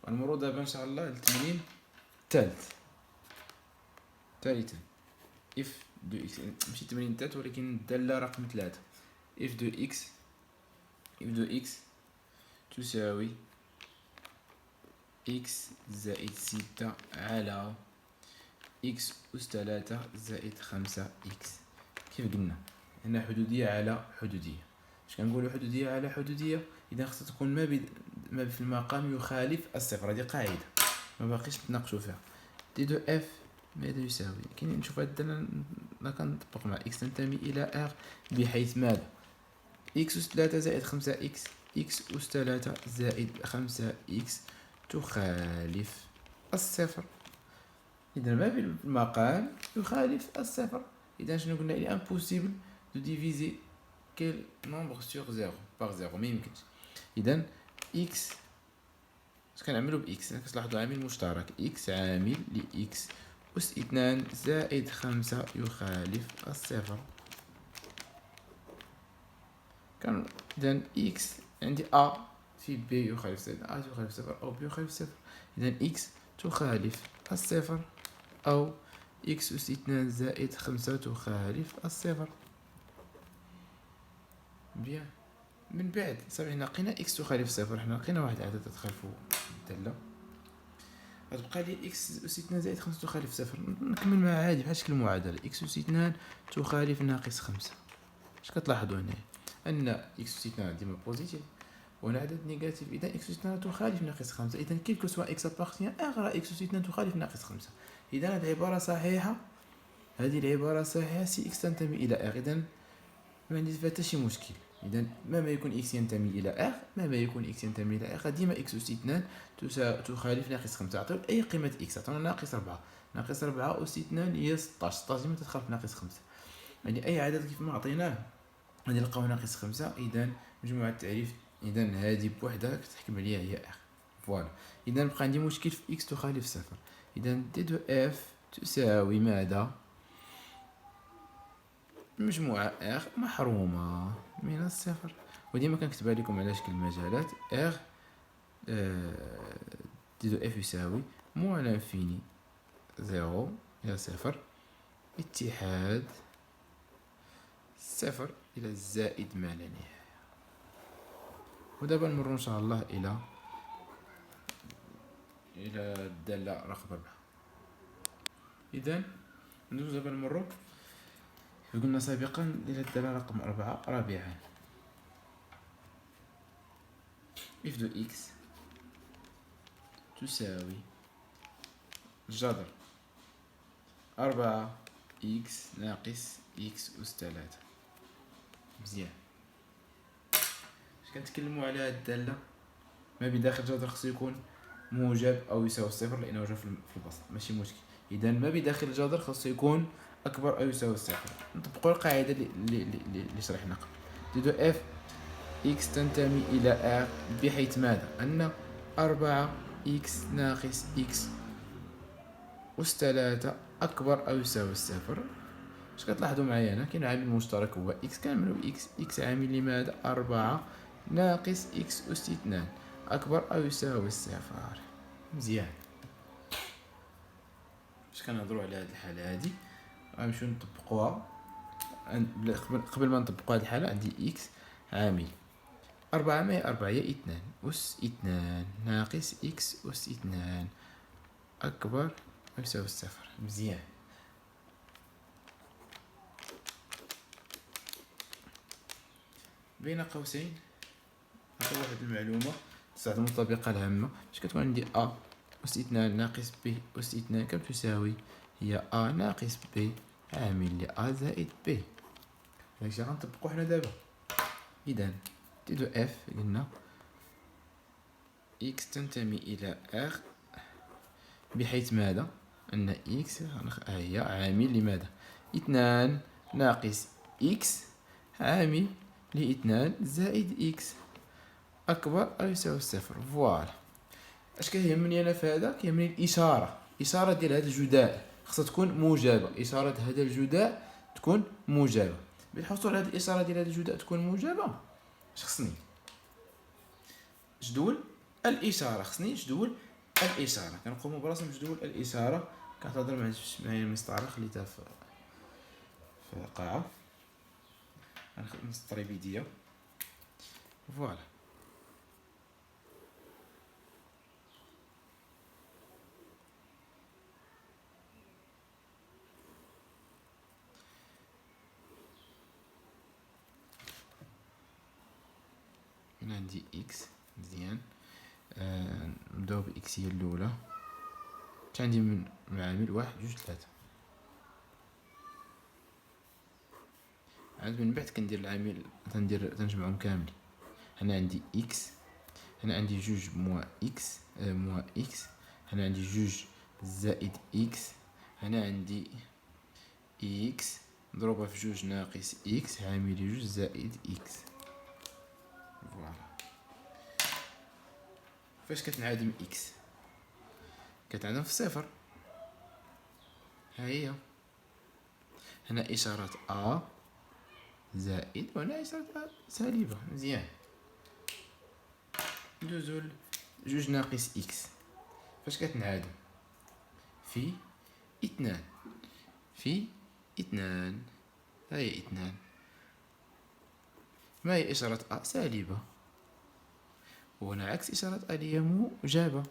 غنمرو دابا ان شاء الله للتمرين ثالثا اف دو اكس، ماشي التمرين الثالث ولكن الدالة رقم 3. اف دو اكس تساوي اكس زائد 6 على اكس أس 3 زائد 5 اكس. كيف قلنا هنا حدودية على حدودية. اش كنقولوا حدودية على حدودية؟ اذا خصها تكون ما في المقام يخالف الصفر. هذه قاعدة ما باقيش نتناقشوا فيها. دي دو اف ماذا يساوي؟ كاين نشوف هاد الدالة كنطبق مع اكس تنتمي الى ار بحيث ماذا؟ اكس أس 3 زائد 5 اكس، اكس أس 3 زائد 5 اكس تخالف الصفر. إذا ما في المقام يخالف الصفر. إذا شنو قلنا؟ إلي امبوسيبل دو ديفيزي كيل نومبر سور زيرو باغ زيرو، ما يمكنش. إذا إكس اش كنعملو بإكس؟ كتلاحظو عامل مشترك، إكس عامل لإكس أس 2 زائد 5 يخالف الصفر. كان إذا إكس عندي أ في بي يخالف صفر، أ تخالف صفر أو بي يخالف صفر. إذا إكس تخالف الصفر أو إكس أس 2 زائد 5 تخالف الصفر. بيان. من بعد صافي حنا لقينا إكس تخالف صفر، حنا لقينا واحد العدد تخالفو الدالة، غتبقى لي إكس أس 2 زائد 5 تخالف صفر. نكمل معها عادي بحال شكل المعادلة، إكس أس 2 تخالف ناقص 5. اش كتلاحظوا هنايا؟ أن إكس أس 2 ديما بوزيتيف وهنا عدد نيجاتيف. إذا إكس أس 2 تخالف ناقص 5، إذا كيل كو سوا إكس أبارتيان آر راه إكس أس 2 تخالف ناقص 5. إذا هذه العبارة صحيحة، هذه العبارة صحيحة سي إكس تنتمي إلى آر. إذا ما عندي فيها حتى شي مشكل. إذا مهما يكون إكس ينتمي إلى آر، مهما يكون إكس ينتمي إلى آر، ديما إكس أس 2 تخالف ناقص 5. عطيو أي قيمة إكس، عطونا ناقص 4، ناقص 4 أس 2 هي 16، 16 ديما تتخالف ناقص 5. يعني أي عدد كيف ما عطيناه غادي نلقاو ناقص 5. إذا مجموعة التعريف إذا هذه بوحدها كتحكم عليها هي آر. فوالا. إذا بقى عندي مشكل في إكس تخالف صفر. إذا دي دو إف تساوي ماذا؟ مجموعة R محرومة من الصفر. وديما كنكتبها لكم على شكل مجالات. R دي دو F يساوي موان لانفيني زيرو إلى صفر اتحاد صفر إلى الزائد ما لا نهاية. ودابا نمر إن شاء الله إلى الدالة رقم 4. إذا ندوز دابا نمرو قلنا سابقا إلى الدالة رقم 4 رابعا. اف دو إكس تساوي جذر 4 إكس ناقص إكس أس 3. مزيان. اش كنتكلمو على هاد الدالة؟ ما بداخل جذر خصو يكون موجب أو يساوي الصفر لأنه جا في البسط، ماشي مشكل. إذا ما بداخل الجذر خصو يكون أكبر أو يساوي الصفر. نطبقو القاعدة اللي شرحنا قبل. دي دو اف إكس تنتمي إلى آر بحيث ماذا؟ أن 4 إكس ناقص إكس أس 3 أكبر أو يساوي الصفر. اش كتلاحظوا معايا هنا؟ كاين عامل مشترك هو إكس، كنعملو إكس. إكس عامل لماذا؟ 4 ناقص إكس أس 2 أكبر أو يساوي الصفر. مزيان. اش كنهضروا على هاد الحالة هادي؟ غنمشيو نطبقوها. قبل ما نطبقوا هاد الحالة عندي إكس عامل 4 ما هي 4 هي 2 أس 2 ناقص إكس أس 2 أكبر أو يساوي الصفر. مزيان. بين قوسين نعطي واحد المعلومة تساعد المطابقة الهامة. اش كتكون عندي أ أس 2 ناقص بي أس 2 كم تساوي؟ هي أ ناقص بي عامل ل أ زائد بي. داكشي غنطبقو حنا دابا. إذا دي دو اف قلنا إكس تنتمي إلى آر بحيث ماذا؟ أن إكس هي عامل لماذا؟ 2 ناقص إكس عامل ل 2 زائد إكس أكبر أو يساوي الصفر. فوالا. اش كيهمني أنا في هذا؟ كيهمني الإشارة. الإشارة ديال هذا الجداء خصها تكون موجبة. إشارة هذا الجداء تكون موجبة. بالحصول على هذه الإشارة ديال هذا الجداء تكون موجبة، اش خصني؟ جدول الإشارة. خصني جدول الاشاره. كنقوموا برسم جدول الاشاره. كنهضر معايا المسطره خليتها في قاعه. غنخدم مسطره بيديه. فوالا. هنا عندي اكس. مزيان. نبداو باكس هي الاولى. عندي من عامل 1 2 3. عاد من بعد كندير العامل تنجمعهم كاملين. هنا عندي اكس. هنا عندي 2 موان اكس موان اكس. هنا عندي 2 زائد اكس. هنا عندي اكس مضروبة في 2 ناقص اكس عامل 2 زائد اكس. فوالا. فاش كتنعدم اكس؟ كتنعدم في صفر. ها هي. هنا اشارة ا زائد وهنا اشارة ا سالبة. مزيان. ندوزو ل 2 ناقص اكس. فاش كتنعدم؟ في 2. في 2. ها هي 2. ما هي إشارة أ؟ سالبة. وهنا عكس إشارة أ اللي هي موجبة.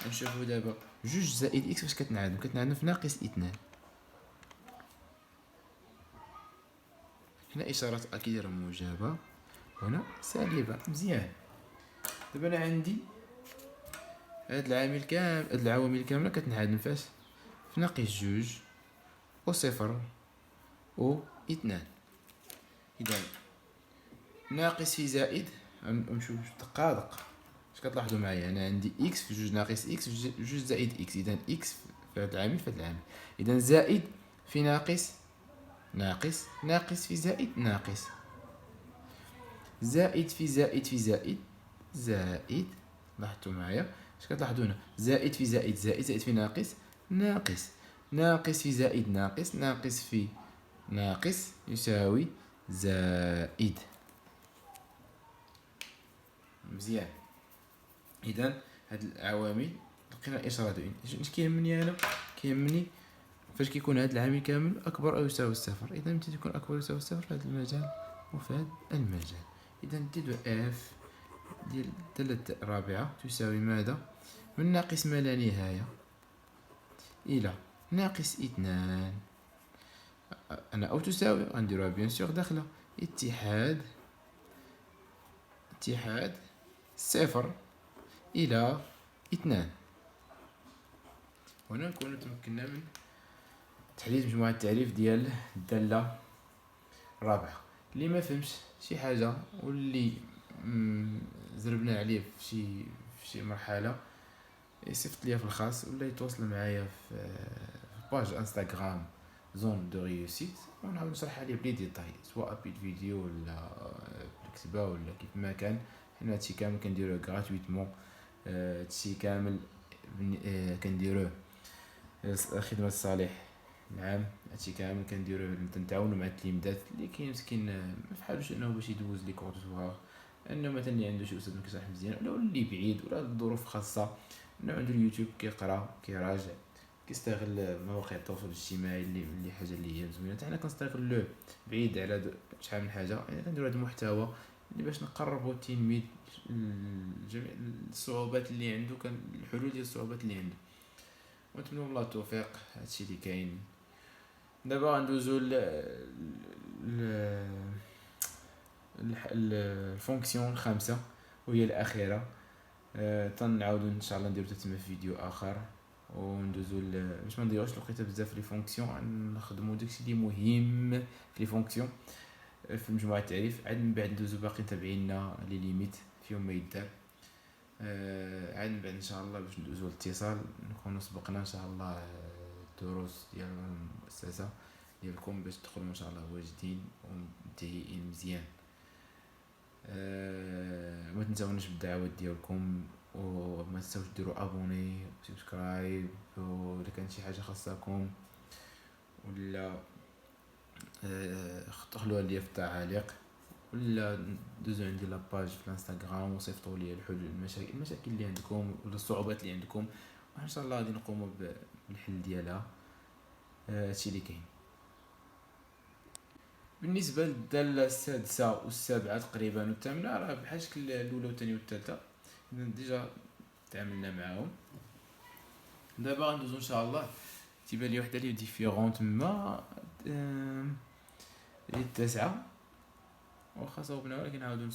نشوفو دابا 2 زائد إكس فاش كتنعدم؟ كتنعدم في ناقص 2. هنا إشارة أ كي دايرة موجبة وهنا سالبة. مزيان. دابا أنا عندي هاد العوامل كاملة كتنعدم فاش؟ في ناقص 2 و صفر و 2. إذا ناقص في زائد. نمشيو دقة. اش كتلاحظوا معايا؟ انا عندي اكس في 2 ناقص اكس في 2 زائد اكس. اذا اكس في هذا العامل في هذا العامل. اذا زائد في ناقص ناقص. ناقص في زائد ناقص. زائد في زائد في زائد زائد. لاحظتوا معايا اش كتلاحظوا هنا؟ زائد في زائد زائد. زائد في ناقص ناقص. ناقص في زائد ناقص. ناقص في ناقص يساوي زائد. مزيان. اذا هاد العوامل لقينا الاشاره دوين. اش كيهمني انا؟ كيهمني فاش كيكون هاد العامل كامل اكبر او يساوي الصفر. اذا متى تكون اكبر او يساوي الصفر في هذا المجال وفي هذا المجال. اذا نديرو اف ديال الداله الرابعه تساوي ماذا؟ من ناقص ما لا نهايه الى ناقص 2. انا او تساوي غنديروها بيان سور داخله اتحاد صفر الى 2. هنا نكون تمكنا من تحديد مجموعة التعريف ديال الدالة الرابعة. اللي ما فهمش شي حاجة واللي زربنا عليه في شي مرحلة يصيفط ليا في الخاص ولا يتواصل معايا في باج انستغرام زون دو ريوسيت ونعاود نشرح عليه بلي ديتاي سواء بالفيديو ولا بالكتابة ولا كيف ما كان. حنا هادشي كامل كنديروه غراتويتمون. هادشي كامل كنديروه خدمة الصالح. نعم هادشي كامل كنديروه تنتعاونو مع التلاميذات اللي كاين مسكين ما فحالوش انه باش يدوز لي كورس وها انه مثلا اللي عنده شي استاذ ما كيشرح مزيان ولا اللي بعيد ولا الظروف خاصه انه عنده اليوتيوب كيقرا كيراجع كيستغل مواقع التواصل الاجتماعي اللي حاجه اللي هي زوينه. حنا كنستغلوه بعيد على شحال من حاجه. يعني كنديرو هذا المحتوى اللي باش نقربوا التلميذ جميع الصعوبات اللي عنده الحلول ديال الصعوبات اللي عنده. ونتمنى الله التوفيق. هادشي اللي كاين. دابا غندوزو الفونكسيون الخامسه وهي الاخيره. تنعاودو ان شاء الله نديرو تما في فيديو اخر وندوزو باش ما نضيعوش الوقت بزاف لي فونكسيون. نخدمو داكشي اللي مهم في لي فونكسيون في مجموعه التعريف. عاد من بعد ندوزو باقي تابعينا لي ليميت فيهم ما يدار. عاد من بعد ان شاء الله باش ندوزو الاتصال نكونوا سبقنا ان شاء الله الدروس ديال المؤسسه ديالكم باش تدخلوا ان شاء الله واجدين ومنتهيين مزيان. ما تنساوناش بالدعوات ديالكم وما تنساوش ديروا ابوني وسبسكرايب ولا كان شي حاجه خاصكم ولا خلوها ليا في التعاليق ولا دوزو عندي لاباج في الانستغرام وصيفطوا لي الحلول المشاكل اللي عندكم ولا الصعوبات اللي عندكم، وان شاء الله غادي نقوموا بالحل ديالها. هادشي اللي كاين. بالنسبه للداله السادسه والسابعه تقريبا والثامنه، راه بحال شكل الاولى والثانيه والثالثه ديجا تعاملنا معاهم. دابا غندوزو ان شاء الله، تيبان لي وحده اللي ديفيرون تما هي التاسعه، واخا صوبنا ولكن نعاودو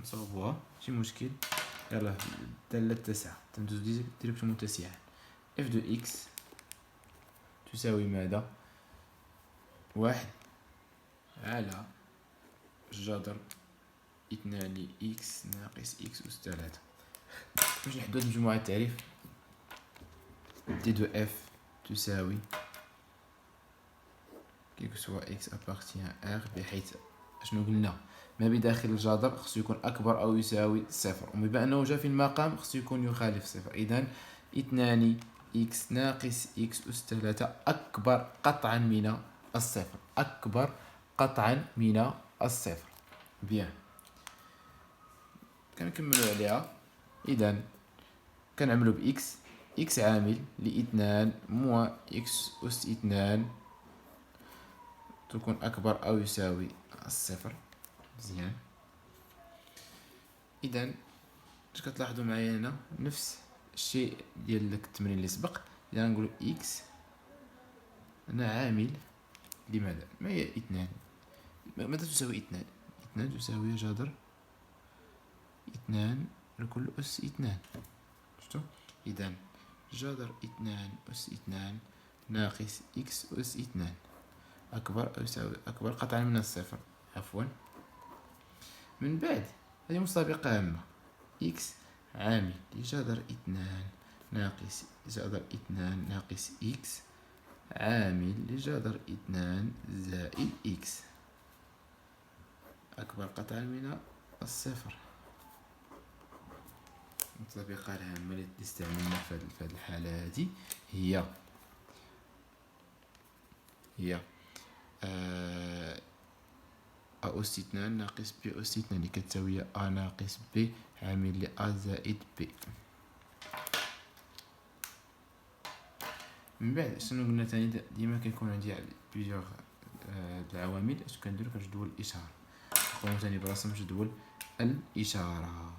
نصوبوها ماشي مشكل. يلا الداله التاسعه تندوز ديريكت متسعه. اف دو اكس تساوي ماذا؟ واحد على جذر 2 إكس ناقص إكس أس 3. باش نحدد مجموعة التعريف، تي دو اف تساوي كيك سوا اكس ابارتيان ار، بحيث اشنو قلنا؟ ما بداخل الجذر خصو يكون اكبر او يساوي صفر، وبما انه جا في المقام خصو يكون يخالف صفر. اذا 2 اكس ناقص اكس اس 3 اكبر قطعا من الصفر، اكبر قطعا من الصفر. بيان، كنكملوا عليها. اذا كنعملوا باكس، اكس عامل ل2 موا اكس اس 2 تكون اكبر او يساوي الصفر. مزيان. اذا اش كتلاحظوا معايا هنا؟ نفس الشيء ديال داك التمرين اللي سبق. اذا نقولوا اكس انا عامل لماذا؟ ما هي 2؟ ماذا تساوي 2؟ 2 تساوي جذر 2 لكل اس 2. شفتوا؟ اذا جذر 2 اس 2 ناقص اكس اس 2 اكبر او يساوي اكبر قطعا من الصفر. عفوا، من بعد هذه مسابقة عامة. إكس عامل لجذر 2 ناقص جذر 2 ناقص إكس عامل لجذر 2 زائد إكس أكبر قطعا من الصفر. المسابقة العامة اللي استعملنا في هذه الحالة هذه هي أ أس 2 ناقص بي أس 2 اللي كتساوي أ ناقص بي عامل ل أ زائد بي. من بعد شنو قلنا تاني؟ ديما كيكون عندي بليزيوغ العوامل. اش كندير؟ كنجدول الإشارة. نقوم تاني برسم جدول الإشارة.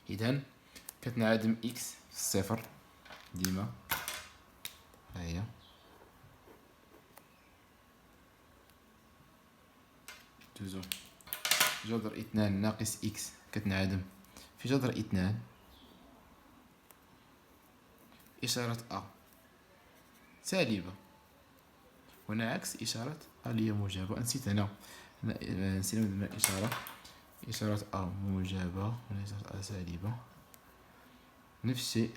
إذا كتنعدم إكس في الصفر ديما. هاهي دوزو جذر 2 ناقص إكس كتنعدم في جذر 2. إشارة أ سالبة، هنا عكس إشارة أ اللي هي موجبة. نسيت هنا، نسينا إشارة أ موجبة هنا إشارة أ سالبة. نفس الشيء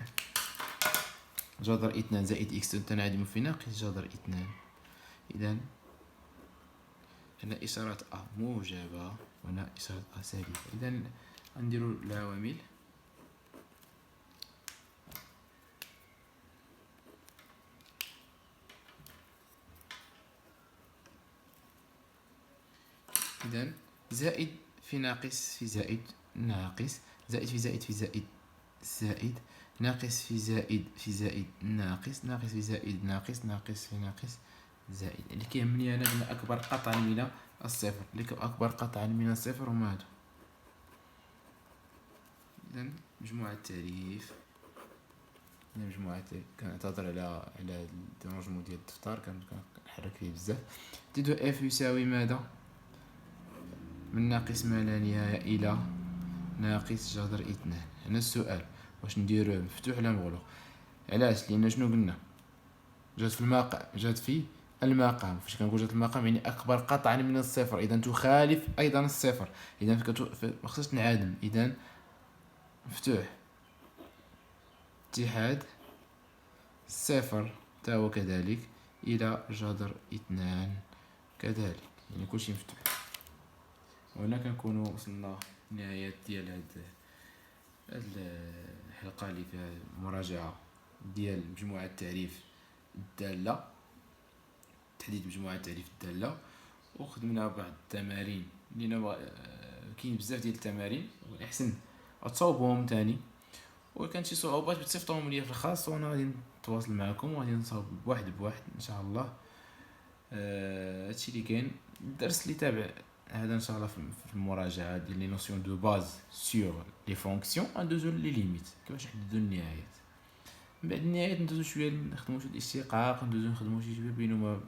جذر 2 زائد إكس تنعدم في ناقص جذر 2. إذا هنا إشارة أ موجبة وهنا إشارة أ سالبة. إذا غنديرو العوامل. إذا زائد في ناقص في زائد ناقص، زائد في زائد في زائد زائد، ناقص في زائد في زائد ناقص، ناقص في زائد ناقص، ناقص في ناقص زائد. اللي كيهمني أنا قلنا أكبر قطعا من الصفر. اللي أكبر قطعا من الصفر هما هادو. إذا مجموعة التعريف، كنعتذر على الديرونجمون ديال الدفتر، كنحرك فيه بزاف. تي دو اف يساوي ماذا؟ من ناقص ما لا نهاية إلى ناقص جذر 2. هنا السؤال واش نديروه مفتوح ولا مغلوق؟ علاش؟ لان شنو قلنا؟ جات في المقام، جات في المقام. فاش كنقول جات المقام يعني اكبر قطعا من الصفر، اذا تخالف ايضا الصفر. اذا ما خصناش نعادم، اذا مفتوح اتحاد صفر تا هو كذلك الى جذر 2 كذلك، يعني كلشي مفتوح. وهنا كنكونوا وصلنا لنهاية ديال هاد الحلقة اللي فيها مراجعة ديال مجموعة تعريف الدالة، تحديد مجموعة تعريف الدالة. وخدمنا بعض التمارين لأن كاين بزاف ديال التمارين والأحسن تصاوبوهم تاني، وكان شي صعوبات بتصيفطوهم ليا في الخاص وانا غادي نتواصل معكم وغادي نصاوب بواحد ان شاء الله. هادشي اللي كاين. الدرس اللي تابع هذا ان شاء الله في المراجعه ديال لي نوسيون دو باز سور لي فونكسيون ندوزو لي ليميت كيفاش نحددو النهايات. من بعد النهايات ندوزو شويه نخدمو شويه الاشتقاق، ندوزو نخدمو شي شويه بينما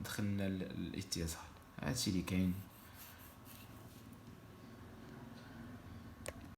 دخلنا الاتصال. هادشي اللي كاين.